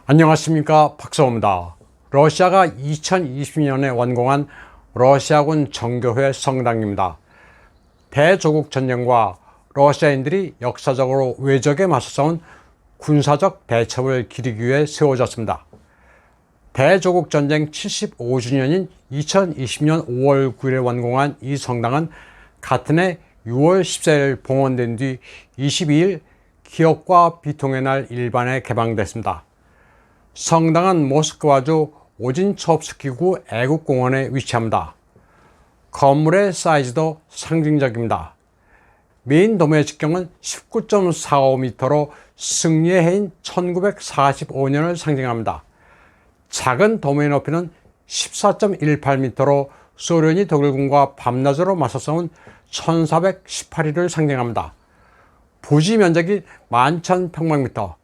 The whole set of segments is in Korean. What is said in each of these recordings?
안녕하십니까, 박사호입니다. 러시아가 2020년에 완공한 러시아군 정교회 성당입니다. 대조국 전쟁과 러시아인들이 역사적으로 외적에 맞서 싸운 군사적 대첩을 기리기 위해 세워졌습니다. 대조국 전쟁 75주년인 2020년 5월 9일에 완공한 이 성당은 같은 해 6월 14일 봉헌된 뒤 22일 기억과 비통의 날 일반에 개방됐습니다. 성당은 모스크바주 오진초프스키구 애국공원에 위치합니다. 건물의 사이즈도 상징적입니다. 메인 도매의 직경은 19.45m로 승리의 해인 1945년을 상징합니다. 작은 도매의 높이는 14.18m로 소련이 독일군과 밤낮으로 맞서 싸운 1418일을 상징합니다. 부지 면적이 11,000평방미터,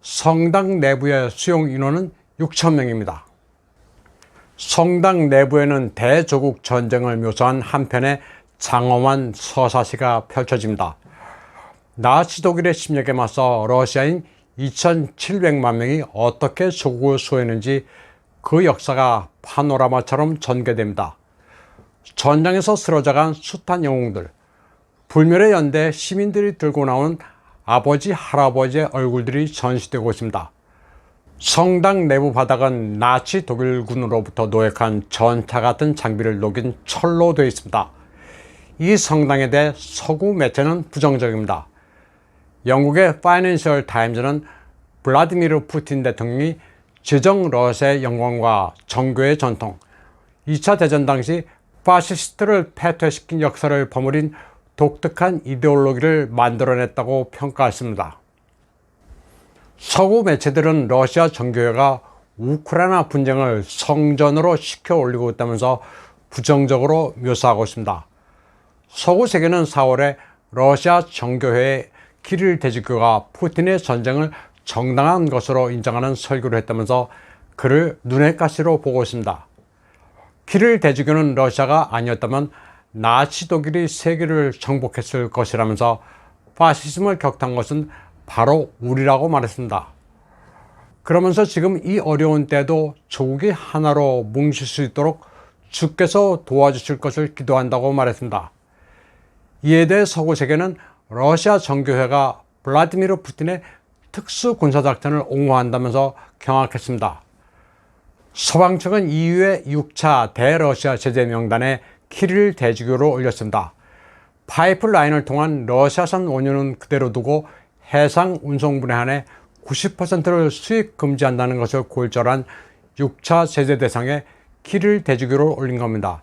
성당 내부의 수용 인원은 6,000명입니다. 성당 내부에는 대조국 전쟁을 묘사한 한 편의 장엄한 서사시가 펼쳐집니다. 나치 독일의 침략에 맞서 러시아인 2,700만 명이 어떻게 조국을 수호했는지 그 역사가 파노라마처럼 전개됩니다. 전장에서 쓰러져간 숱한 영웅들, 불멸의 연대 시민들이 들고 나오는 아버지, 할아버지의 얼굴들이 전시되고 있습니다. 성당 내부 바닥은 나치 독일군으로부터 노획한 전차 같은 장비를 녹인 철로 되어 있습니다. 이 성당에 대해 서구 매체는 부정적입니다. 영국의 파이낸셜 타임즈는 블라디미르 푸틴 대통령이 제정 러시아의 영광과 정교의 전통, 2차 대전 당시 파시스트를 패퇴시킨 역사를 버무린 독특한 이데올로기를 만들어냈다고 평가했습니다. 서구 매체들은 러시아 정교회가 우크라이나 분쟁을 성전으로 시켜 올리고 있다면서 부정적으로 묘사하고 있습니다. 서구 세계는 4월에 러시아 정교회의 키릴 대주교가 푸틴의 전쟁을 정당한 것으로 인정하는 설교를 했다면서 그를 눈의 가시로 보고 있습니다. 키릴 대주교는 러시아가 아니었다면 나치 독일이 세계를 정복했을 것이라면서 파시즘을 격탄한 것은 바로 우리라고 말했습니다. 그러면서 지금 이 어려운 때도 조국이 하나로 뭉칠 수 있도록 주께서 도와주실 것을 기도한다고 말했습니다. 이에 대해 서구 세계는 러시아 정교회가 블라디미르 푸틴의 특수 군사작전을 옹호한다면서 경악했습니다. 서방 측은 EU의 6차 대러시아 제재 명단에 키릴 대주교로 올렸습니다. 파이프라인을 통한 러시아산 원유는 그대로 두고 해상 운송분에 한해 90%를 수입 금지한다는 것을 골절한 6차 제재 대상에 키릴 대주교를 올린 겁니다.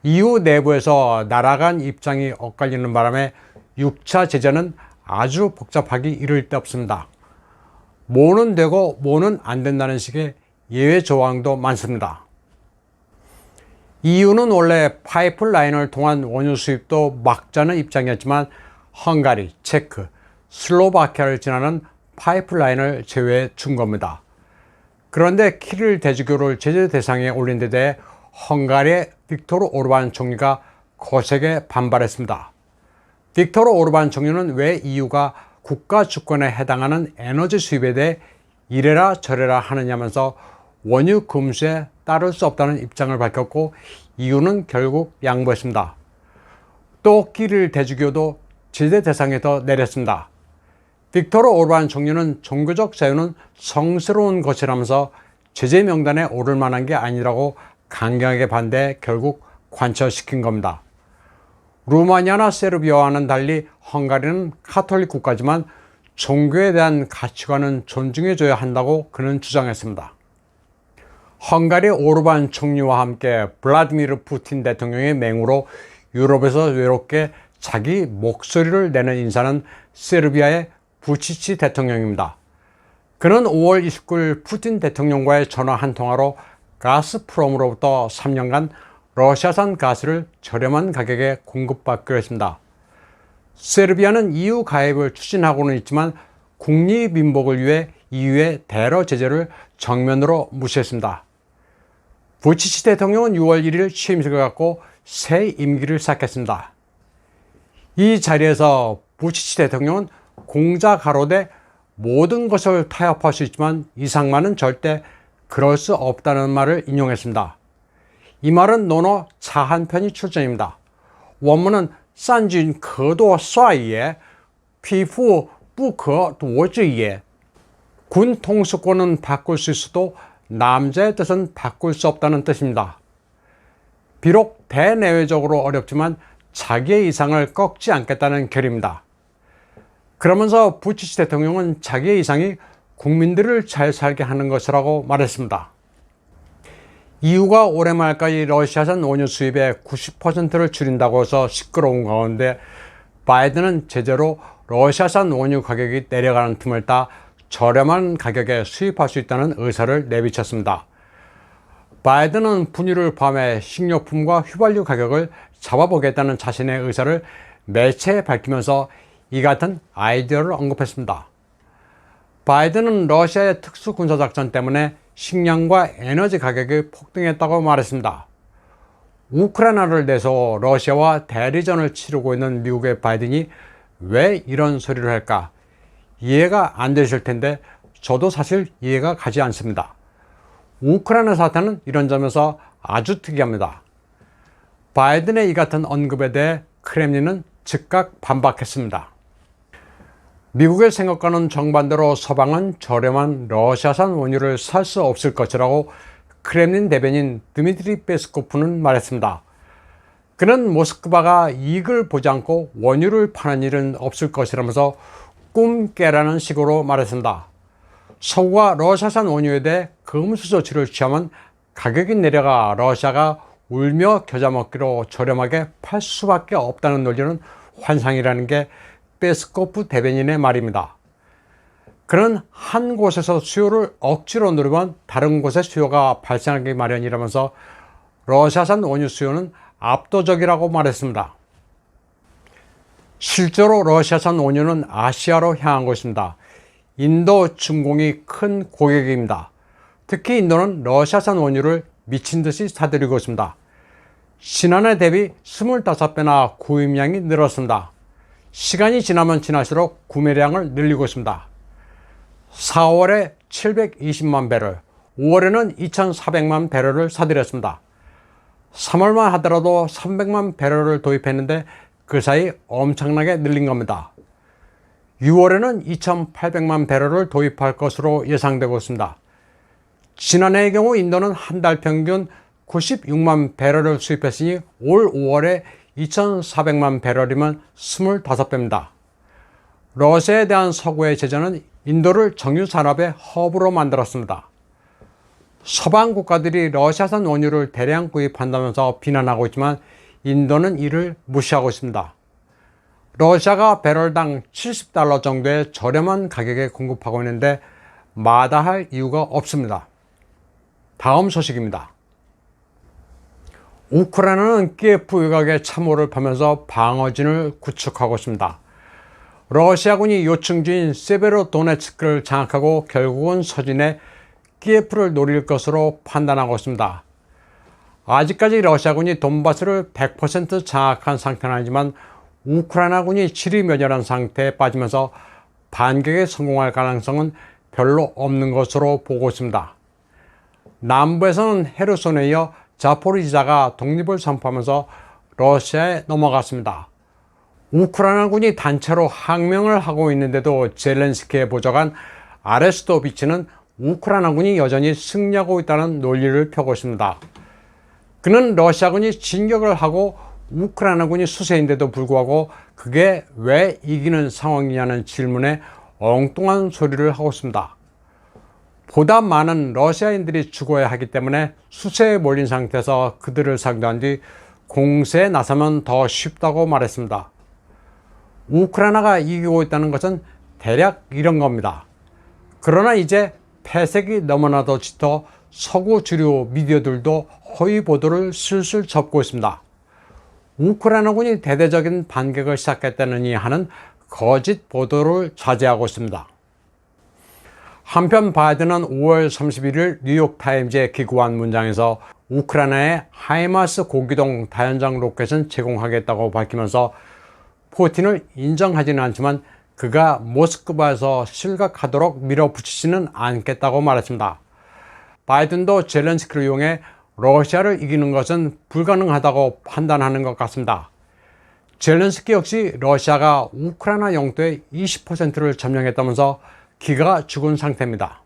EU 내부에서 나라 간 입장이 엇갈리는 바람에 6차 제재는 아주 복잡하기 이를 데 없습니다. 뭐는 되고 뭐는 안 된다는 식의 예외 조항도 많습니다. EU는 원래 파이프라인을 통한 원유 수입도 막자는 입장이었지만 헝가리, 체크, 슬로바키아를 지나는 파이프라인을 제외해 준 겁니다. 그런데 키릴 대주교를 제재 대상에 올린 데 대해 헝가리의 빅토르 오르반 총리가 거세게 반발했습니다. 빅토르 오르반 총리는 왜 EU가 국가 주권에 해당하는 에너지 수입에 대해 이래라 저래라 하느냐면서 원유 금수에 따를 수 없다는 입장을 밝혔고 EU는 결국 양보했습니다. 또 키릴 대주교도 제재 대상에서 내렸습니다. 빅토르 오르반 총리는 종교적 자유는 성스러운 것이라면서 제재 명단에 오를 만한 게 아니라고 강경하게 반대해 결국 관철시킨 겁니다. 루마니아나 세르비아와는 달리 헝가리는 카톨릭 국가지만 종교에 대한 가치관은 존중해줘야 한다고 그는 주장했습니다. 헝가리 오르반 총리와 함께 블라디미르 푸틴 대통령의 맹우로 유럽에서 외롭게 자기 목소리를 내는 인사는 세르비아의 부치치 대통령입니다. 그는 5월 29일 푸틴 대통령과의 전화 한 통화로 가스프롬으로부터 3년간 러시아산 가스를 저렴한 가격에 공급받기로 했습니다. 세르비아는 EU 가입을 추진하고는 있지만 국리민복을 위해 EU의 대러 제재를 정면으로 무시했습니다. 부치치 대통령은 6월 1일 취임식을 갖고 새 임기를 시작했습니다. 이 자리에서 부치치 대통령은 공자 가로되 모든 것을 타협할 수 있지만 이상만은 절대 그럴 수 없다는 말을 인용했습니다. 이 말은 논어 차 한 편이 출전입니다. 원문은 三军可夺帅也，匹夫不可夺之也。 군 통수권은 바꿀 수 있어도 남자의 뜻은 바꿀 수 없다는 뜻입니다. 비록 대내외적으로 어렵지만 자기의 이상을 꺾지 않겠다는 결의입니다. 그러면서 부치시 대통령은 자기의 이상이 국민들을 잘 살게 하는 것이라고 말했습니다. EU가 올해 말까지 러시아산 원유 수입의 90%를 줄인다고 해서 시끄러운 가운데 바이든은 제재로 러시아산 원유 가격이 내려가는 틈을 타 저렴한 가격에 수입할 수 있다는 의사를 내비쳤습니다. 바이든은 분유를 포함해 식료품과 휘발유 가격을 잡아보겠다는 자신의 의사를 매체에 밝히면서 이 같은 아이디어를 언급했습니다. 바이든은 러시아의 특수군사작전 때문에 식량과 에너지 가격이 폭등했다고 말했습니다. 우크라이나를 내서 러시아와 대리전을 치르고 있는 미국의 바이든이 왜 이런 소리를 할까? 이해가 안 되실 텐데 저도 사실 이해가 가지 않습니다. 우크라이나 사태는 이런 점에서 아주 특이합니다. 바이든의 이 같은 언급에 대해 크렘린은 즉각 반박했습니다. 미국의 생각과는 정반대로 서방은 저렴한 러시아산 원유를 살 수 없을 것이라고 크렘린 대변인 드미트리 페스코프는 말했습니다. 그는 모스크바가 이익을 보지 않고 원유를 파는 일은 없을 것이라면서 꿈 깨라는 식으로 말했습니다. 서구가 러시아산 원유에 대해 금수 조치를 취하면 가격이 내려가 러시아가 울며 겨자 먹기로 저렴하게 팔 수밖에 없다는 논리는 환상이라는 게 페스코프 대변인의 말입니다. 그는 한 곳에서 수요를 억지로 누르면 다른 곳에 수요가 발생하기 마련이라면서 러시아산 원유 수요는 압도적이라고 말했습니다. 실제로 러시아산 원유는 아시아로 향한 것입니다. 인도 중공이 큰 고객입니다. 특히 인도는 러시아산 원유를 미친 듯이 사들이고 있습니다. 지난해 대비 25배나 구입량이 늘었습니다. 시간이 지나면 지날수록 구매량을 늘리고 있습니다. 4월에 720만 배럴, 5월에는 2,400만 배럴을 사들였습니다. 3월만 하더라도 300만 배럴을 도입했는데 그 사이 엄청나게 늘린 겁니다. 6월에는 2,800만 배럴을 도입할 것으로 예상되고 있습니다. 지난해의 경우 인도는 한 달 평균 96만 배럴을 수입했으니 올 5월에 2,400만 배럴이면 25배입니다. 러시아에 대한 서구의 제재는 인도를 정유산업의 허브로 만들었습니다. 서방 국가들이 러시아산 원유를 대량 구입한다면서 비난하고 있지만 인도는 이를 무시하고 있습니다. 러시아가 배럴당 70달러 정도의 저렴한 가격에 공급하고 있는데 마다할 이유가 없습니다. 다음 소식입니다. 우크라이나는 키예프 외곽에 참호를 펴면서 방어진을 구축하고 있습니다. 러시아군이 요충지인 세베로도네츠크를 장악하고 결국은 서진에 키예프를 노릴 것으로 판단하고 있습니다. 아직까지 러시아군이 돈바스를 100% 장악한 상태는 아니지만 우크라이나군이 지리멸렬한 상태에 빠지면서 반격에 성공할 가능성은 별로 없는 것으로 보고 있습니다. 남부에서는 헤르손에 이어 자포리지자가 독립을 선포하면서 러시아에 넘어갔습니다. 우크라이나군이 단체로 항명을 하고 있는데도 젤렌스키의 보좌관 아레스토비치는 우크라이나군이 여전히 승리하고 있다는 논리를 펴고 있습니다. 그는 러시아군이 진격을 하고 우크라이나군이 수세인데도 불구하고 그게 왜 이기는 상황이냐는 질문에 엉뚱한 소리를 하고 있습니다. 보다 많은 러시아인들이 죽어야 하기 때문에 수세에 몰린 상태에서 그들을 상대한 뒤 공세에 나서면 더 쉽다고 말했습니다. 우크라이나가 이기고 있다는 것은 대략 이런 겁니다. 그러나 이제 패색이 너무나도 짙어 서구 주류 미디어들도 허위 보도를 슬슬 접고 있습니다. 우크라이나군이 대대적인 반격을 시작했다느니 하는 거짓 보도를 자제하고 있습니다. 한편 바이든은 5월 31일 뉴욕타임즈에 기고한 문장에서 우크라이나에 하이마스 고기동 다연장 로켓은 제공하겠다고 밝히면서 푸틴을 인정하지는 않지만 그가 모스크바에서 실각하도록 밀어붙이지는 않겠다고 말했습니다. 바이든도 젤렌스키를 이용해 러시아를 이기는 것은 불가능하다고 판단하는 것 같습니다. 젤렌스키 역시 러시아가 우크라이나 영토의 20%를 점령했다면서 기가 죽은 상태입니다.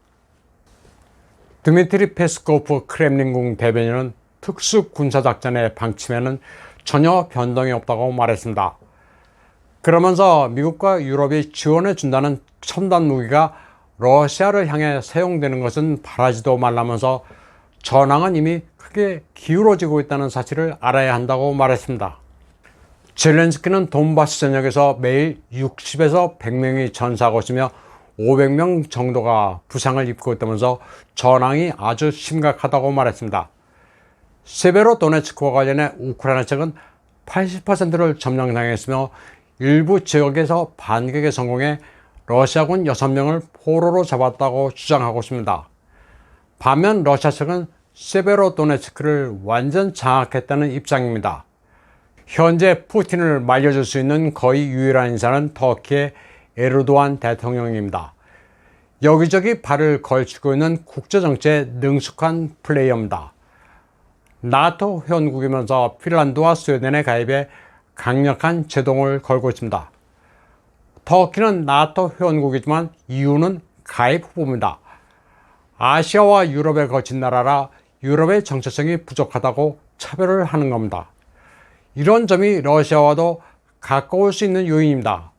드미트리 페스코프 크렘린궁 대변인은 특수군사작전의 방침에는 전혀 변동이 없다고 말했습니다. 그러면서 미국과 유럽이 지원해 준다는 첨단 무기가 러시아를 향해 사용되는 것은 바라지도 말라면서 전황은 이미 크게 기울어지고 있다는 사실을 알아야 한다고 말했습니다. 젤렌스키는 돈바스 전역에서 매일 60에서 100명이 전사하고 있으며 500명 정도가 부상을 입고 있다면서 전황이 아주 심각하다고 말했습니다. 세베로도네츠크와 관련해 우크라이나 측은 80%를 점령당했으며 일부 지역에서 반격에 성공해 러시아군 6명을 포로로 잡았다고 주장하고 있습니다. 반면 러시아 측은 세베로도네츠크를 완전 장악했다는 입장입니다. 현재 푸틴을 말려줄 수 있는 거의 유일한 인사는 터키의 에르도안 대통령입니다. 여기저기 발을 걸치고 있는 국제정치에 능숙한 플레이어입니다. 나토 회원국이면서 핀란드와 스웨덴에 가입해 강력한 제동을 걸고 있습니다. 터키는 나토 회원국이지만 EU는 가입 후보입니다. 아시아와 유럽에 거친 나라라 유럽의 정체성이 부족하다고 차별을 하는 겁니다. 이런 점이 러시아와도 가까울 수 있는 요인입니다.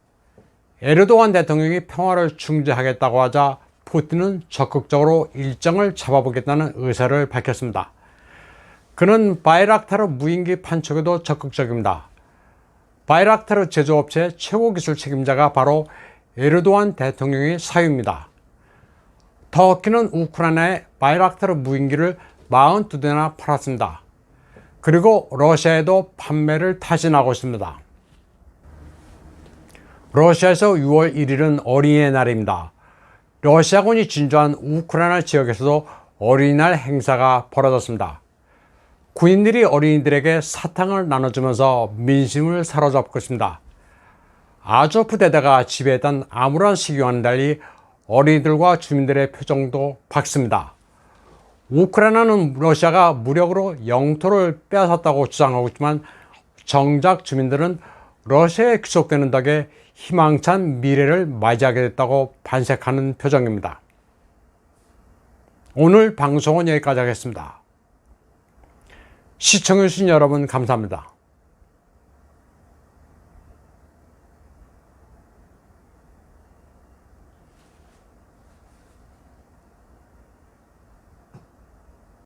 에르도안 대통령이 평화를 중재하겠다고 하자 푸틴은 적극적으로 일정을 잡아보겠다는 의사를 밝혔습니다. 그는 바이락타르 무인기 판촉에도 적극적입니다. 바이락타르 제조업체 최고 기술 책임자가 바로 에르도안 대통령의 사유입니다. 터키는 우크라이나에 바이락타르 무인기를 42대나 팔았습니다. 그리고 러시아에도 판매를 타진하고 있습니다. 러시아에서 6월 1일은 어린이의 날입니다. 러시아군이 진주한 우크라이나 지역에서도 어린이날 행사가 벌어졌습니다. 군인들이 어린이들에게 사탕을 나눠주면서 민심을 사로잡고 있습니다. 아조프 대대가 지배했던 암울한 시기와는 달리 어린이들과 주민들의 표정도 밝습니다. 우크라이나는 러시아가 무력으로 영토를 빼앗았다고 주장하고 있지만 정작 주민들은 러시아에 귀속되는 덕에 희망찬 미래를 맞이하게 됐다고 반색하는 표정입니다. 오늘 방송은 여기까지 하겠습니다. 시청해주신 여러분 감사합니다.